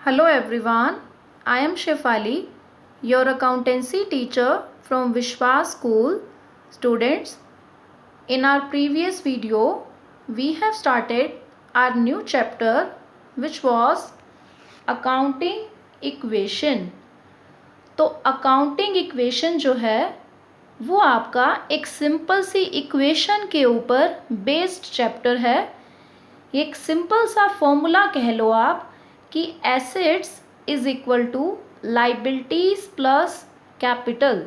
Hello everyone, I am Shefali, your accountancy teacher from Vishwas School. Students, in our previous video, we have started our new chapter which was accounting equation. तो accounting equation जो है वो आपका एक simple सी equation के ऊपर based chapter है। एक सिंपल सा फॉर्मूला कह लो आप कि assets is equal to liabilities plus capital.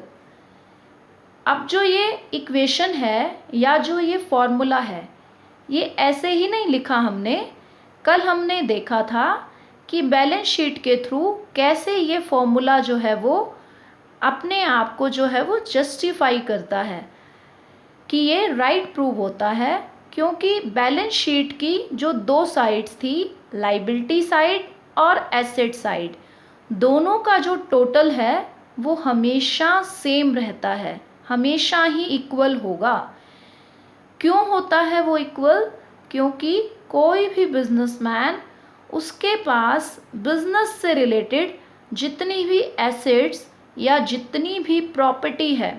अब जो ये इक्वेशन है या जो ये फॉर्मूला है ये ऐसे ही नहीं लिखा हमने। कल हमने देखा था कि बैलेंस शीट के थ्रू कैसे ये फॉर्मूला जो है वो अपने आप को जो है वो जस्टिफाई करता है कि ये राइट प्रूव होता है, क्योंकि बैलेंस शीट की जो दो साइड्स थी, लाइबिलिटी साइड और एसेट साइड, दोनों का जो टोटल है वो हमेशा सेम रहता है, हमेशा ही इक्वल होगा। क्यों होता है वो इक्वल? क्योंकि कोई भी बिजनेसमैन उसके पास बिजनेस से रिलेटेड जितनी भी एसेट्स या जितनी भी प्रॉपर्टी है,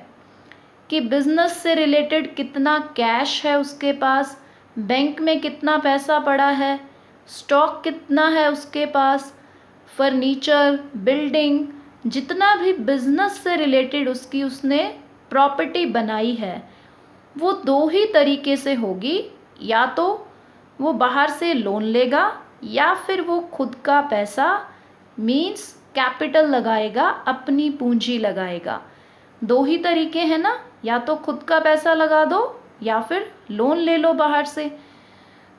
कि बिजनेस से रिलेटेड कितना कैश है उसके पास, बैंक में कितना पैसा पड़ा है, स्टॉक कितना है उसके पास, फर्नीचर, बिल्डिंग, जितना भी बिजनेस से रिलेटेड उसने प्रॉपर्टी बनाई है, वो दो ही तरीके से होगी। या तो वो बाहर से लोन लेगा या फिर वो खुद का पैसा मीन्स कैपिटल लगाएगा, अपनी पूंजी लगाएगा। दो ही तरीके हैं ना, या तो खुद का पैसा लगा दो या फिर लोन ले लो बाहर से।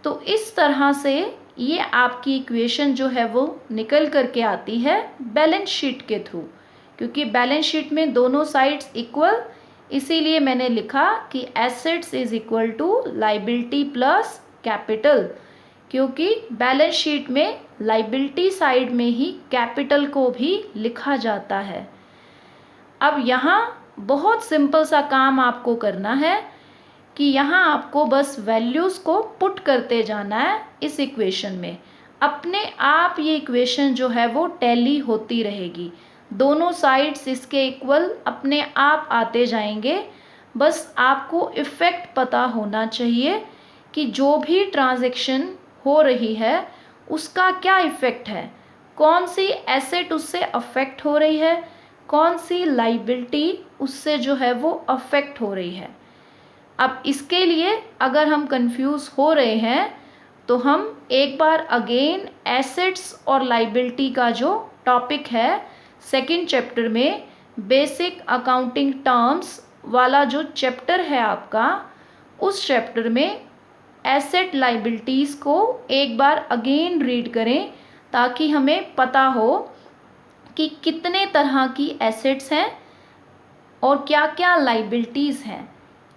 तो इस तरह से ये आपकी इक्वेशन जो है वो निकल करके आती है बैलेंस शीट के थ्रू, क्योंकि बैलेंस शीट में दोनों साइड्स इक्वल, इसीलिए मैंने लिखा कि assets is equal to liability plus capital, क्योंकि बैलेंस शीट में लाइबिलिटी साइड में ही कैपिटल को भी लिखा जाता है। अब यहाँ बहुत सिंपल सा काम आपको करना है कि यहाँ आपको बस वैल्यूज़ को पुट करते जाना है इस इक्वेशन में। अपने आप ये इक्वेशन जो है वो टैली होती रहेगी, दोनों साइड्स इसके इक्वल अपने आप आते जाएंगे। बस आपको इफ़ेक्ट पता होना चाहिए कि जो भी ट्रांजैक्शन हो रही है उसका क्या इफ़ेक्ट है, कौन सी एसेट उससे अफेक्ट हो रही है, कौन सी लाइबिलिटी उससे जो है वो अफेक्ट हो रही है। अब इसके लिए अगर हम कंफ्यूज हो रहे हैं तो हम एक बार अगेन एसेट्स और लाइबिलिटी का जो टॉपिक है सेकंड चैप्टर में, बेसिक अकाउंटिंग टर्म्स वाला जो चैप्टर है आपका, उस चैप्टर में एसेट लाइबिलिटीज़ को एक बार अगेन रीड करें ताकि हमें पता हो कि कितने तरह की एसेट्स हैं और क्या क्या लाइबिलिटीज़ हैं।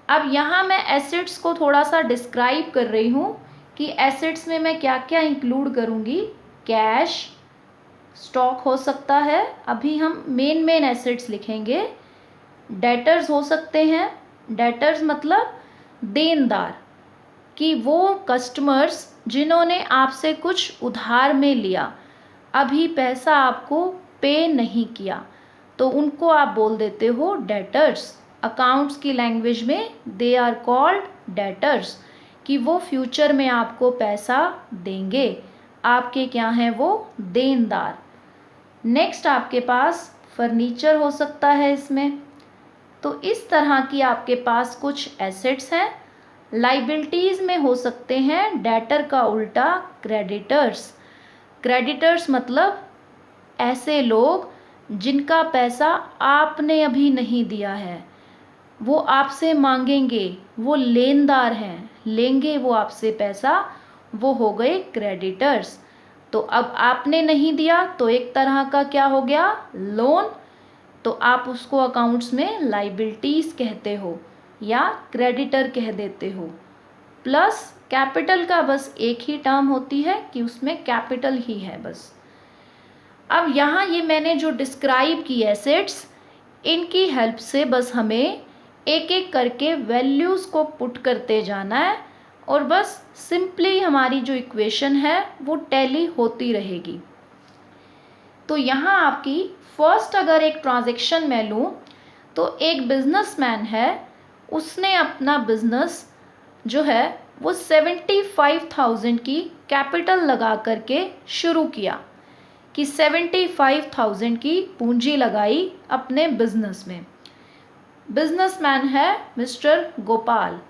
अब यहाँ मैं एसेट्स को थोड़ा सा डिस्क्राइब कर रही हूँ कि एसेट्स में मैं क्या क्या इंक्लूड करूँगी। कैश, स्टॉक हो सकता है, अभी हम मेन एसेट्स लिखेंगे। डेटर्स हो सकते हैं, डेटर्स मतलब देनदार, कि वो कस्टमर्स जिन्होंने आपसे कुछ उधार में लिया, अभी पैसा आपको पे नहीं किया, तो उनको आप बोल देते हो डेटर्स। अकाउंट्स की लैंग्वेज में दे आर कॉल्ड डेटर्स, कि वो फ्यूचर में आपको पैसा देंगे, आपके क्या हैं वो देनदार। नेक्स्ट आपके पास फर्नीचर हो सकता है इसमें। तो इस तरह की आपके पास कुछ एसेट्स हैं। लाइबिलिटीज़ में हो सकते हैं डेटर का उल्टा क्रेडिटर्स। क्रेडिटर्स मतलब ऐसे लोग जिनका पैसा आपने अभी नहीं दिया है, वो आपसे मांगेंगे, वो लेनदार हैं, लेंगे वो आपसे पैसा, वो हो गए क्रेडिटर्स। तो अब आपने नहीं दिया तो एक तरह का क्या हो गया, लोन, तो आप उसको अकाउंट्स में लाइबिलिटीज़ कहते हो या क्रेडिटर कह देते हो। प्लस कैपिटल का बस एक ही टर्म होती है कि उसमें कैपिटल ही है बस। अब यहाँ ये मैंने जो डिस्क्राइब की एसेट्स, इनकी हेल्प से बस हमें एक एक करके वैल्यूज़ को पुट करते जाना है और बस सिंपली हमारी जो इक्वेशन है वो टैली होती रहेगी। तो यहाँ आपकी फर्स्ट अगर एक ट्रांजैक्शन मैं लूँ तो एक बिजनेसमैन है, उसने अपना बिजनेस जो है वो 75,000 की कैपिटल लगा करके शुरू किया, कि 75,000 की पूंजी लगाई अपने बिजनेस में। बिजनेसमैन है मिस्टर गोपाल।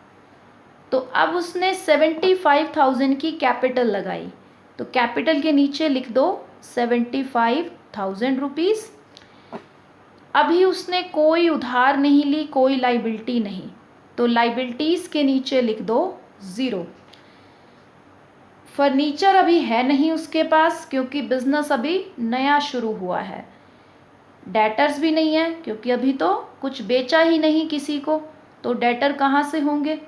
तो अब उसने 75,000 की कैपिटल लगाई, तो कैपिटल के नीचे लिख दो 75,000 रुपीज़। अभी उसने कोई उधार नहीं ली, कोई लाइबिलिटी नहीं, तो लाइबिलिटीज़ के नीचे लिख दो 0। फर्नीचर अभी है नहीं उसके पास, क्योंकि बिजनेस अभी नया शुरू हुआ है। डेटर्स भी नहीं है, क्योंकि अभी तो कुछ बेचा ही नहीं किसी को, तो डेटर कहाँ से होंगे।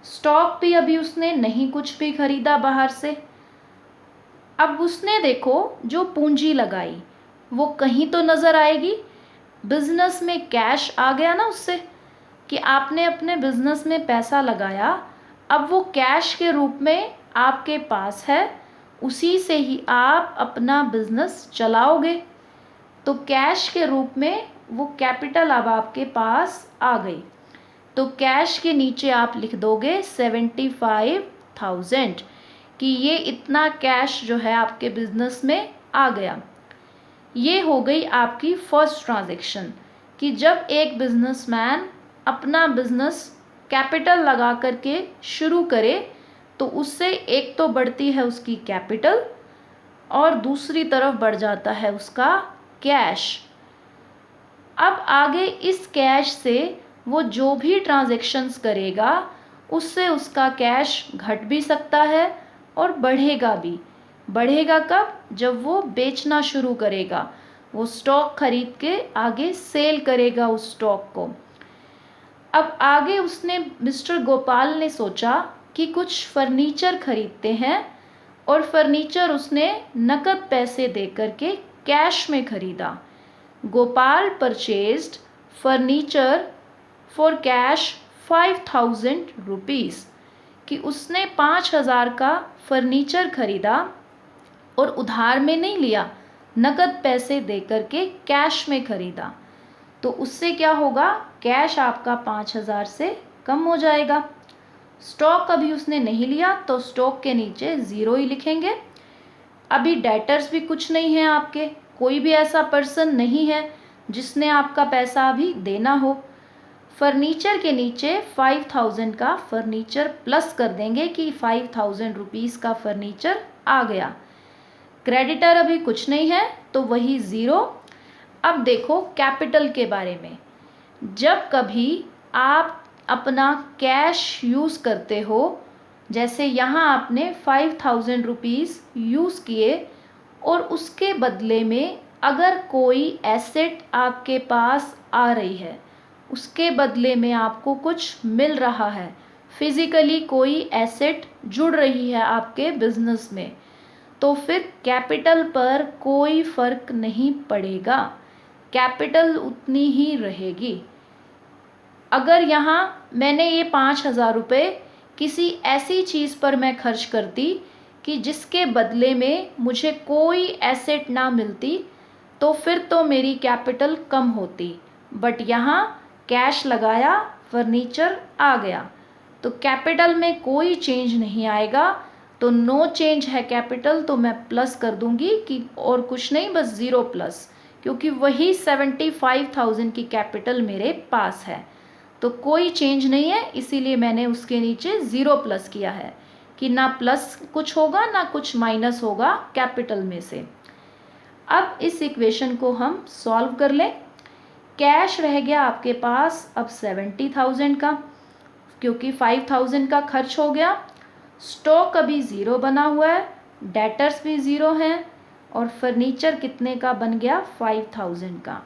स्टॉक भी अभी उसने नहीं कुछ भी खरीदा बाहर से। अब उसने देखो जो पूंजी लगाई वो कहीं तो नज़र आएगी। बिजनेस में कैश आ गया ना उससे, कि आपने अपने बिजनेस में पैसा लगाया, अब वो कैश के रूप में आपके पास है, उसी से ही आप अपना बिजनेस चलाओगे। तो कैश के रूप में वो कैपिटल अब आपके पास आ गई, तो कैश के नीचे आप लिख दोगे 75,000, कि ये इतना कैश जो है आपके बिजनेस में आ गया। ये हो गई आपकी फर्स्ट ट्रांजैक्शन, कि जब एक बिजनेसमैन अपना बिजनेस कैपिटल लगा करके शुरू करे तो उससे एक तो बढ़ती है उसकी कैपिटल और दूसरी तरफ बढ़ जाता है उसका कैश। अब आगे इस कैश से वो जो भी ट्रांजैक्शंस करेगा उससे उसका कैश घट भी सकता है और बढ़ेगा भी। बढ़ेगा कब? जब वो बेचना शुरू करेगा, वो स्टॉक खरीद के आगे सेल करेगा उस स्टॉक को। अब आगे उसने मिस्टर गोपाल ने सोचा कि कुछ फर्नीचर खरीदते हैं, और फर्नीचर उसने नकद पैसे दे करके कैश में खरीदा। Gopal purchased furniture for cash 5,000 rupees, कि उसने 5,000 का फर्नीचर खरीदा और उधार में नहीं लिया, नकद पैसे दे करके कैश में खरीदा। तो उससे क्या होगा, कैश आपका 5,000 से कम हो जाएगा। स्टॉक अभी उसने नहीं लिया, तो स्टॉक के नीचे 0 ही लिखेंगे। अभी डेटर्स भी कुछ नहीं है आपके, कोई भी ऐसा पर्सन नहीं है जिसने आपका पैसा अभी देना हो। फर्नीचर के नीचे 5,000 का फर्नीचर प्लस कर देंगे, कि 5,000 रुपीज़ का फर्नीचर आ गया। क्रेडिटर अभी कुछ नहीं है, तो वही 0। अब देखो कैपिटल के बारे में। जब कभी आप अपना कैश यूज़ करते हो, जैसे यहाँ आपने 5,000 रुपीज़ यूज़ किए, और उसके बदले में अगर कोई एसेट आपके पास आ रही है, उसके बदले में आपको कुछ मिल रहा है, फिज़िकली कोई एसेट जुड़ रही है आपके बिजनेस में, तो फिर कैपिटल पर कोई फ़र्क नहीं पड़ेगा, कैपिटल उतनी ही रहेगी। अगर यहाँ मैंने ये 5,000 रुपये किसी ऐसी चीज़ पर मैं खर्च करती कि जिसके बदले में मुझे कोई एसेट ना मिलती, तो फिर तो मेरी कैपिटल कम होती। बट यहाँ कैश लगाया, फर्नीचर आ गया, तो कैपिटल में कोई चेंज नहीं आएगा, तो नो चेंज है कैपिटल, तो मैं प्लस कर दूंगी, कि और कुछ नहीं, बस 0 प्लस, क्योंकि वही 75,000 की कैपिटल मेरे पास है, तो कोई चेंज नहीं है, इसीलिए मैंने उसके नीचे 0 प्लस किया है, कि ना प्लस कुछ होगा ना कुछ माइनस होगा कैपिटल में से। अब इस इक्वेशन को हम सॉल्व कर लें। कैश रह गया आपके पास अब 70,000 का, क्योंकि 5,000 का खर्च हो गया। स्टॉक अभी 0 बना हुआ है, डेटर्स भी 0 हैं, और फर्नीचर कितने का बन गया, 5,000 का।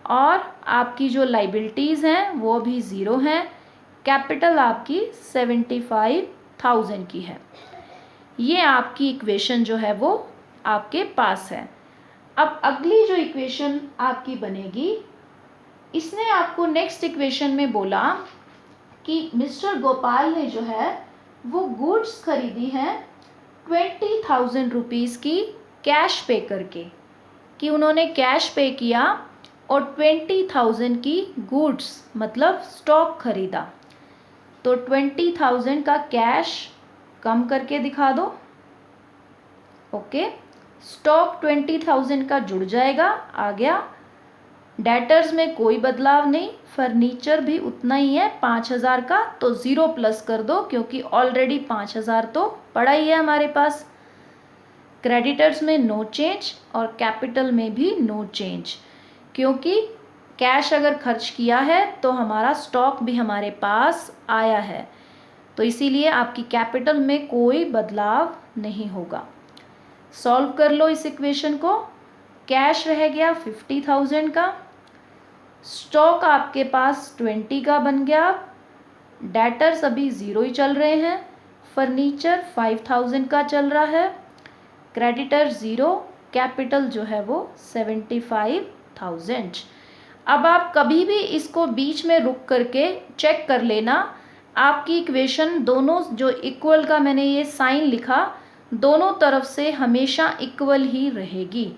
और आपकी जो लाइबिलिटीज़ हैं वो भी 0 हैं। कैपिटल आपकी 75,000 की है। ये आपकी इक्वेशन जो है वो आपके पास है। अब अगली जो इक्वेशन आपकी बनेगी, इसने आपको नेक्स्ट इक्वेशन में बोला कि मिस्टर गोपाल ने जो है वो गुड्स खरीदी हैं 20,000 रुपीज़ की कैश पे करके। कि उन्होंने कैश पे किया और 20,000 की गुड्स मतलब स्टॉक खरीदा। तो 20,000 का कैश कम करके दिखा दो। ओके, स्टॉक 20,000 का जुड़ जाएगा, आ गया। डेटर्स में कोई बदलाव नहीं, फर्नीचर भी उतना ही है 5,000 का, तो 0 प्लस कर दो क्योंकि ऑलरेडी 5,000 तो पड़ा ही है हमारे पास। क्रेडिटर्स में नो चेंज और कैपिटल में भी नो चेंज, क्योंकि कैश अगर खर्च किया है तो हमारा स्टॉक भी हमारे पास आया है, तो इसीलिए आपकी कैपिटल में कोई बदलाव नहीं होगा। सॉल्व कर लो इस इक्वेशन को। कैश रह गया 50,000 का, स्टॉक आपके पास 20 का बन गया, डेटर्स अभी 0 ही चल रहे हैं, फर्नीचर 5,000 का चल रहा है, क्रेडिटर 0, कैपिटल जो है वो 75,000। अब आप कभी भी इसको बीच में रुक करके चेक कर लेना, आपकी इक्वेशन दोनों जो इक्वल का मैंने ये साइन लिखा, दोनों तरफ से हमेशा इक्वल ही रहेगी।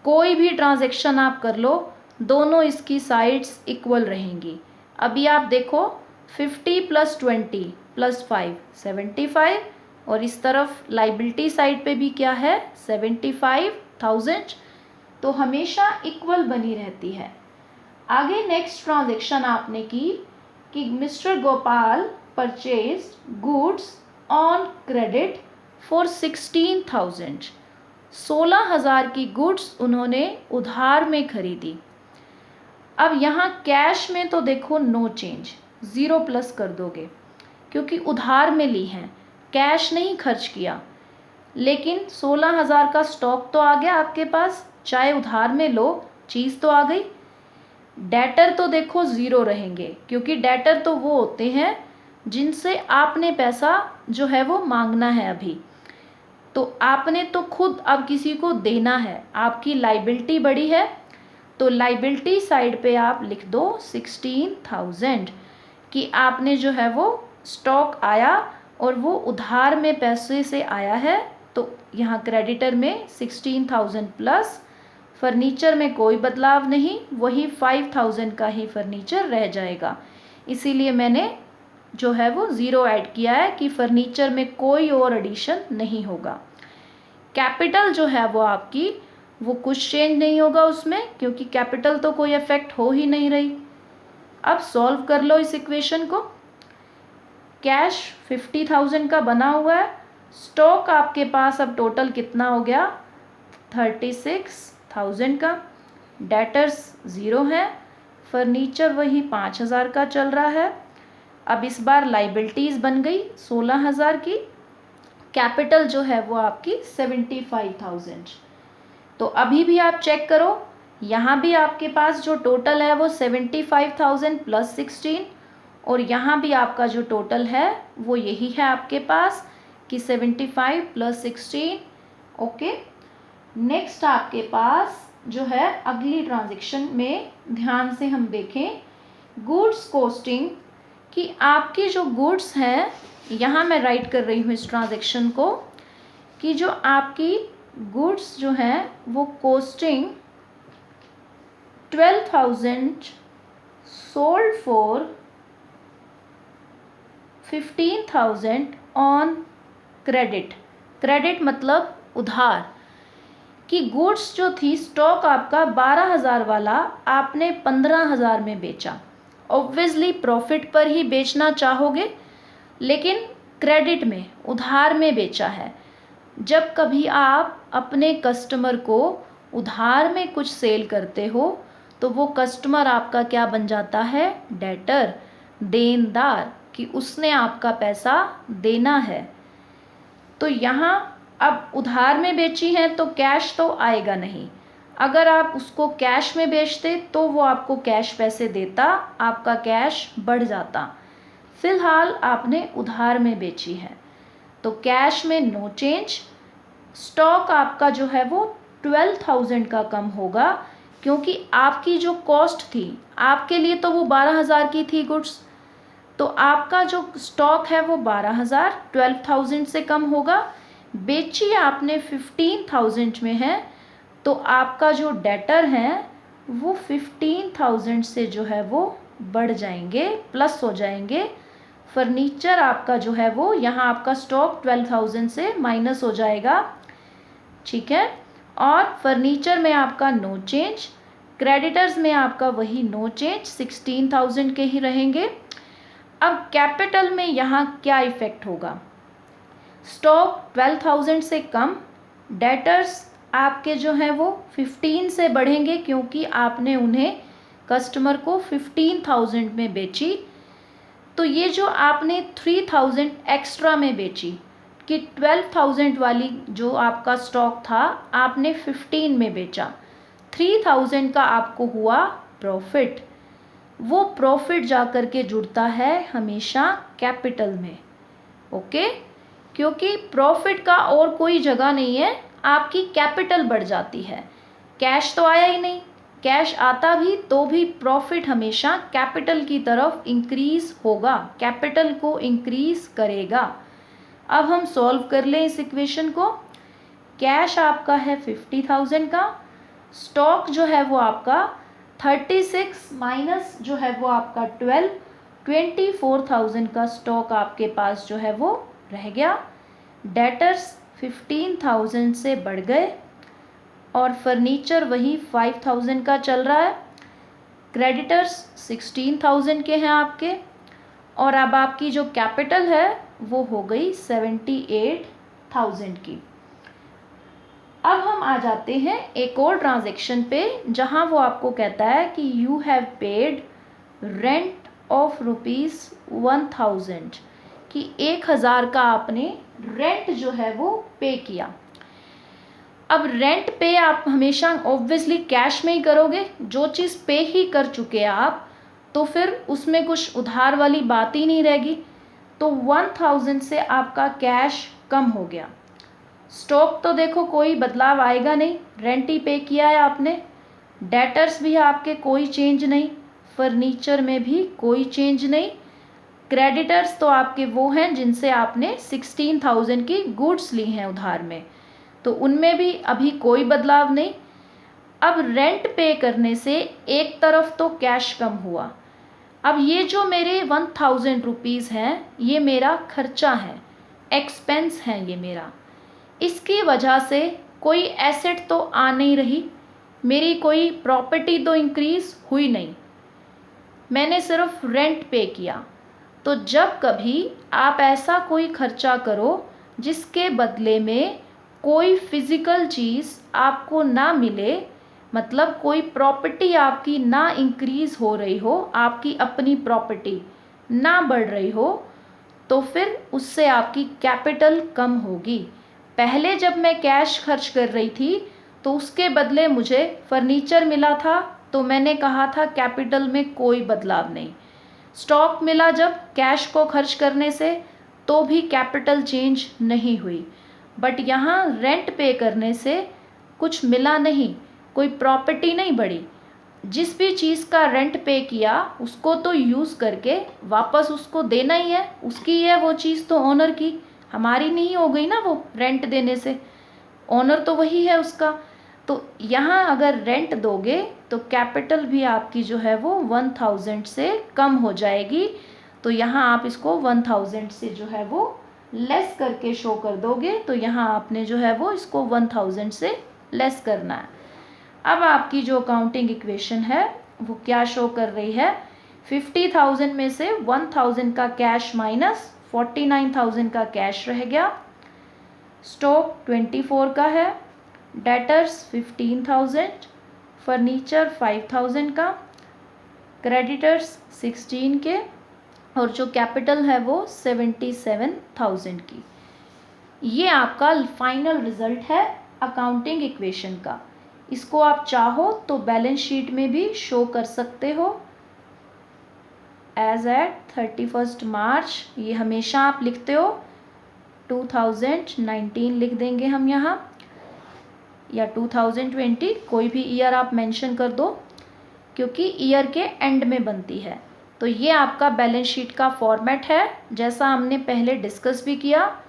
कोई भी ट्रांजैक्शन आप कर लो, दोनों इसकी साइड्स इक्वल रहेंगी। अभी आप देखो 50 + 20 + 5 75, और इस तरफ लाइबिलिटी साइड पे भी क्या है 75,000, तो हमेशा इक्वल बनी रहती है। आगे नेक्स्ट ट्रांजैक्शन आपने की कि mister Gopal purchased goods on credit for 16,000, 16,000 की गुड्स उन्होंने उधार में खरीदी। अब यहाँ कैश में तो देखो नो चेंज, 0 प्लस कर दोगे क्योंकि उधार में ली हैं, कैश नहीं खर्च किया। लेकिन 16,000 का स्टॉक तो आ गया आपके पास, चाहे उधार में लो, चीज़ तो आ गई। डेटर तो देखो 0 रहेंगे क्योंकि डेटर तो वो होते हैं जिनसे आपने पैसा जो है वो मांगना है अभी, तो आपने तो खुद अब किसी को देना है, आपकी लाइबिलिटी बड़ी है, तो लाइबिलिटी साइड पे आप लिख दो 16,000 कि आपने जो है वो स्टॉक आया और वो उधार में पैसे से आया है, तो यहाँ क्रेडिटर में 16,000 प्लस फर्नीचर में कोई बदलाव नहीं, वही 5,000 का ही फर्नीचर रह जाएगा। इसीलिए मैंने जो है वो 0 ऐड किया है कि फर्नीचर में कोई और एडिशन नहीं होगा। कैपिटल जो है वो आपकी वो कुछ चेंज नहीं होगा उसमें, क्योंकि कैपिटल तो कोई इफेक्ट हो ही नहीं रही। अब सॉल्व कर लो इस इक्वेशन को। कैश 50,000 का बना हुआ है, स्टॉक आपके पास अब टोटल कितना हो गया 36,000 का, डेटर्स 0 है, फर्नीचर वही 5,000 का चल रहा है। अब इस बार लाइबिलिटीज़ बन गई 16,000 की, कैपिटल जो है वो आपकी 75,000। तो अभी भी आप चेक करो, यहाँ भी आपके पास जो टोटल है वो 75,000 + 16, और यहाँ भी आपका जो टोटल है वो यही है आपके पास कि 75 + 16। ओके, नेक्स्ट आपके पास जो है अगली ट्रांजैक्शन में ध्यान से हम देखें, गुड्स कॉस्टिंग, कि आपकी जो गुड्स हैं, यहाँ मैं राइट कर रही हूँ इस ट्रांजैक्शन को कि जो आपकी गुड्स जो हैं वो costing 12,000 sold for 15,000 on credit. Credit मतलब उधार, कि गुड्स जो थी स्टॉक आपका 12,000 वाला आपने 15,000 में बेचा। ऑब्वियसली प्रॉफिट पर ही बेचना चाहोगे, लेकिन क्रेडिट में उधार में बेचा है। जब कभी आप अपने कस्टमर को उधार में कुछ सेल करते हो तो वो कस्टमर आपका क्या बन जाता है, डेटर, देनदार, कि उसने आपका पैसा देना है। तो यहाँ अब उधार में बेची है तो कैश तो आएगा नहीं, अगर आप उसको कैश में बेचते तो वो आपको कैश पैसे देता, आपका कैश बढ़ जाता। फिलहाल आपने उधार में बेची है तो कैश में नो चेंज। स्टॉक आपका जो है वो 12,000 का कम होगा, क्योंकि आपकी जो कॉस्ट थी, आपके लिए तो वो 12,000 की थी गुड्स, तो आपका जो स्टॉक है वो 12,000 12,000 से कम होगा। बेची आपने 15,000 में है, तो आपका जो डेटर हैं वो 15,000 से जो है वो बढ़ जाएंगे, प्लस हो जाएंगे। फर्नीचर आपका जो है वो यहाँ आपका स्टॉक 12,000 से माइनस हो जाएगा, ठीक है। और फर्नीचर में आपका नो चेंज, क्रेडिटर्स में आपका वही नो चेंज 16,000 के ही रहेंगे। अब कैपिटल में यहाँ क्या इफेक्ट होगा, स्टॉक 12,000 से कम, डेटर्स आपके जो हैं वो 15 से बढ़ेंगे क्योंकि आपने उन्हें कस्टमर को 15,000 में बेची। तो ये जो आपने 3,000 एक्स्ट्रा में बेची कि 12,000 वाली जो आपका स्टॉक था आपने 15 में बेचा, 3,000 का आपको हुआ प्रॉफिट। वो प्रॉफिट जा कर के जुड़ता है हमेशा कैपिटल में, ओके। क्योंकि प्रॉफिट का और कोई जगह नहीं है, आपकी कैपिटल बढ़ जाती है। कैश तो आया ही नहीं, कैश आता भी तो भी प्रॉफिट हमेशा कैपिटल की तरफ इंक्रीज होगा, कैपिटल को इंक्रीज करेगा। अब हम सॉल्व कर लें इस इक्वेशन को। कैश आपका है 50,000 का, स्टॉक जो है वो आपका 36 माइनस जो है वो आपका 12, 24,000 का स्टॉक आपके पास जो है वो रह गया। डेटर्स 15,000 से बढ़ गए और फर्नीचर वही 5,000 का चल रहा है। क्रेडिटर्स 16,000 के हैं आपके, और अब आपकी जो कैपिटल है वो हो गई 78,000 की। अब हम आ जाते हैं एक और ट्रांजैक्शन पे जहां वो आपको कहता है कि you have paid rent of ₹1,000, कि 1,000 का आपने रेंट जो है वो पे किया। अब रेंट पे आप हमेशा ऑब्वियसली कैश में ही करोगे, जो चीज़ पे ही कर चुके हैं आप, तो फिर उसमें कुछ उधार वाली बात ही नहीं रहेगी। तो 1,000 से आपका कैश कम हो गया। स्टॉक तो देखो कोई बदलाव आएगा नहीं, रेंट ही पे किया है आपने। डेटर्स भी आपके कोई चेंज नहीं, फर्नीचर में भी कोई चेंज नहीं। क्रेडिटर्स तो आपके वो हैं जिनसे आपने 16,000 की गुड्स ली हैं उधार में, तो उनमें भी अभी कोई बदलाव नहीं। अब रेंट पे करने से एक तरफ तो कैश कम हुआ, अब ये जो मेरे 1,000 रुपीज़ हैं ये मेरा खर्चा है, एक्सपेंस है ये मेरा। इसकी वजह से कोई एसेट तो आ नहीं रही, मेरी कोई प्रॉपर्टी तो इंक्रीज़ हुई नहीं, मैंने सिर्फ रेंट पे किया। तो जब कभी आप ऐसा कोई खर्चा करो जिसके बदले में कोई फिज़िकल चीज़ आपको ना मिले, मतलब कोई प्रॉपर्टी आपकी ना इंक्रीज़ हो रही हो, आपकी अपनी प्रॉपर्टी ना बढ़ रही हो, तो फिर उससे आपकी कैपिटल कम होगी। पहले जब मैं कैश खर्च कर रही थी तो उसके बदले मुझे फर्नीचर मिला था, तो मैंने कहा था कैपिटल में कोई बदलाव नहीं। स्टॉक मिला जब कैश को खर्च करने से, तो भी कैपिटल चेंज नहीं हुई। बट यहाँ रेंट पे करने से कुछ मिला नहीं, कोई प्रॉपर्टी नहीं बढ़ी। जिस भी चीज़ का रेंट पे किया उसको तो यूज़ करके वापस उसको देना ही है, उसकी है वो चीज़ तो ओनर की, हमारी नहीं हो गई ना वो रेंट देने से, ओनर तो वही है उसका। तो यहाँ अगर रेंट दोगे तो कैपिटल भी आपकी जो है वो 1,000 से कम हो जाएगी। तो यहाँ आप इसको 1,000 से जो है वो लेस करके शो कर दोगे, तो यहाँ आपने जो है वो इसको 1,000 से लेस करना है। अब आपकी जो अकाउंटिंग इक्वेशन है वो क्या शो कर रही है, 50,000 में से 1,000 का कैश माइनस 49,000 का कैश रह गया, स्टॉक 24 का है, डेटर्स 15,000, फर्नीचर 5,000 का, क्रेडिटर्स 16 के, और जो कैपिटल है वो 77,000 की। ये आपका फाइनल रिजल्ट है अकाउंटिंग इक्वेशन का। इसको आप चाहो तो बैलेंस शीट में भी शो कर सकते हो एज एट 31 मार्च। ये हमेशा आप लिखते हो, 2019 लिख देंगे हम यहाँ, या 2020, कोई भी ईयर आप मेंशन कर दो क्योंकि ईयर के एंड में बनती है। तो ये आपका बैलेंस शीट का फॉर्मेट है, जैसा हमने पहले डिस्कस भी किया।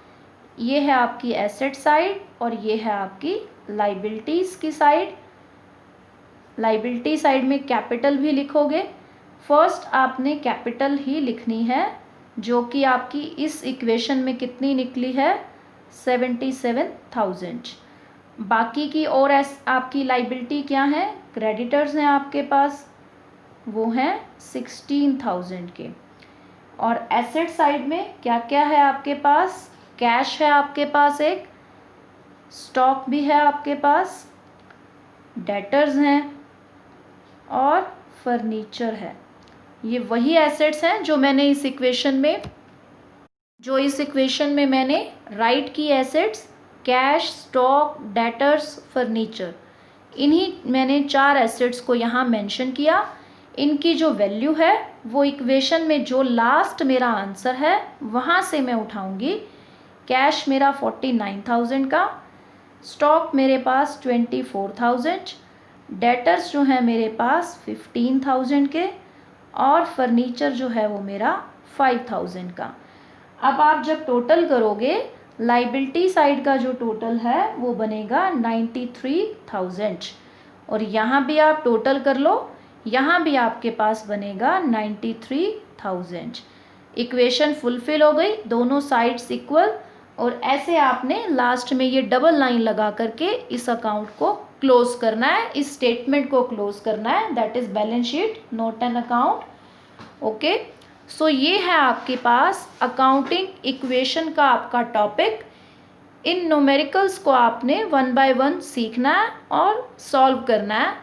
ये है आपकी एसेट साइड और ये है आपकी लाइबिलिटीज़ की साइड। लाइबिलिटी साइड में कैपिटल भी लिखोगे। फर्स्ट आपने कैपिटल ही लिखनी है, जो कि आपकी इस इक्वेशन में कितनी निकली है, 77,000। बाकी की और आपकी लाइबिलिटी क्या है, क्रेडिटर्स हैं आपके पास, वो हैं 16,000 के। और एसेट साइड में क्या क्या है आपके पास, कैश है आपके पास, एक स्टॉक भी है आपके पास, डेटर्स हैं और फर्नीचर है। ये वही एसेट्स हैं जो मैंने इस इक्वेशन में मैंने राइट की assets, cash, stock, debtors, furniture, इन्हीं मैंने 4 एसेट्स को यहाँ मेंशन किया। इनकी जो वैल्यू है वो इक्वेशन में जो लास्ट मेरा आंसर है वहाँ से मैं उठाऊंगी। कैश मेरा 49,000 का, स्टॉक मेरे पास 24,000, डेटर्स जो है मेरे पास 15,000 के, और फर्नीचर जो है वो मेरा 5,000 का। अब आप जब टोटल करोगे, लाइबिलिटी साइड का जो टोटल है वो बनेगा 93,000, और यहाँ भी आप टोटल कर लो, यहाँ भी आपके पास बनेगा 93,000। इक्वेशन फुलफिल हो गई, दोनों साइड्स इक्वल। और ऐसे आपने लास्ट में ये डबल लाइन लगा करके इस अकाउंट को क्लोज करना है, इस स्टेटमेंट को क्लोज करना है, that is balance sheet, not an account. Okay, so ये है आपके पास अकाउंटिंग इक्वेशन का आपका टॉपिक। इन न्यूमेरिकल्स को आपने 1 बाय 1 सीखना है और सॉल्व करना है।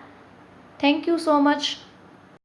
Thank you so much.